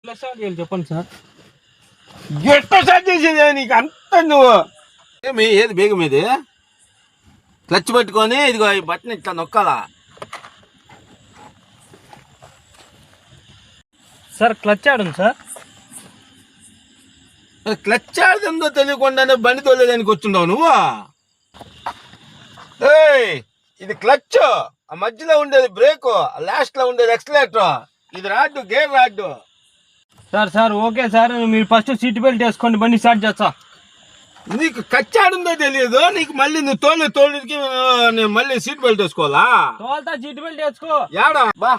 చెప్పండి సార్. ఎట్లా స్టార్ట్ చేసేది నీకు అంత నువ్వు ఏమి ఏది బేగం ఇది క్లచ్ పట్టుకొని ఇదిగో ఈ బట్టన్ ఇట్లా నొక్కాలా. సార్ క్లచ్ ఆడుంది సార్. క్లచ్ ఆడుతుందో తెలియకుండానే బండి తోలేదానికి వచ్చిండవు నువ్వు. ఏయ్ ఇది క్లచ్, ఆ మధ్యలో ఉండేది బ్రేకు, లాస్ట్ లో ఉండేది ఎక్సలేటర్, ఇది rod gear rod. Sir okay sir, మీరు ఫస్ట్ సీట్ బెల్ట్ వేసుకోండి, బండి స్టార్ట్ చేస్తా. నీకు కచ్చాడుందో తెలియదు నీకు. మళ్ళీ నువ్వు తోలుకి మళ్ళీ సీట్ బెల్ట్ వేసుకోవాలా? తోల్తా, సీట్ బెల్ట్ వేసుకో. యాడా బా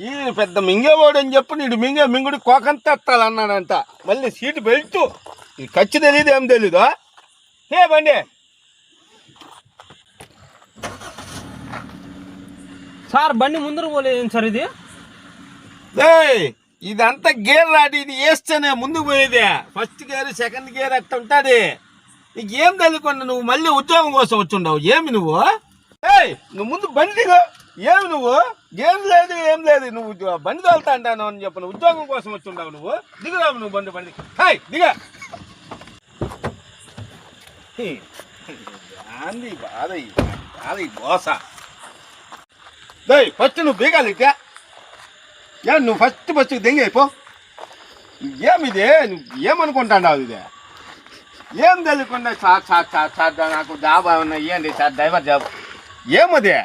ఈ పెద్ద మింగేవాడు అని చెప్పు, నీడు మింగుడు కోకంతా ఎత్తాలన్నాడంట. మళ్ళీ సీట్ బెల్ట్ ఇది ఖర్చు తెలియదు ఏం తెలీదు. ఏ బండి సార్ బండి ముందర పోలేదు సార్. ఇది ఇదంతా గేర్ రాడి, ఇది వేస్తేనే ముందుకు పోయేది. ఫస్ట్ గేర్ సెకండ్ గేర్ అట్ట ఉంటుంది. నీకు ఏం తెలియకుండా నువ్వు మళ్ళీ ఉద్యోగం కోసం వచ్చుండవు. ఏమి నువ్వు నువ్వు ముందు బండి ఏమి నువ్వు గేమ్ లేదు ఏం లేదు, నువ్వు బండి తోలుతా అంటాను అని చెప్పను. ఉద్యోగం కోసం వచ్చుండవు నువ్వు. దిగురావు నువ్వు బండి హాయ్ దిగా. బాధ దోశ. ఫస్ట్ నువ్వు బీగాలి నువ్వు ఫస్ట్ దెంగి అయిపో. ఏమిదే నువ్వు ఏమనుకుంటాడావు? ఇదే ఏం తెలియకుండా సార్ నాకు జాబ్ ఏమన్నా ఇవ్వండి సార్, డ్రైవర్ జాబ్. ఏమదే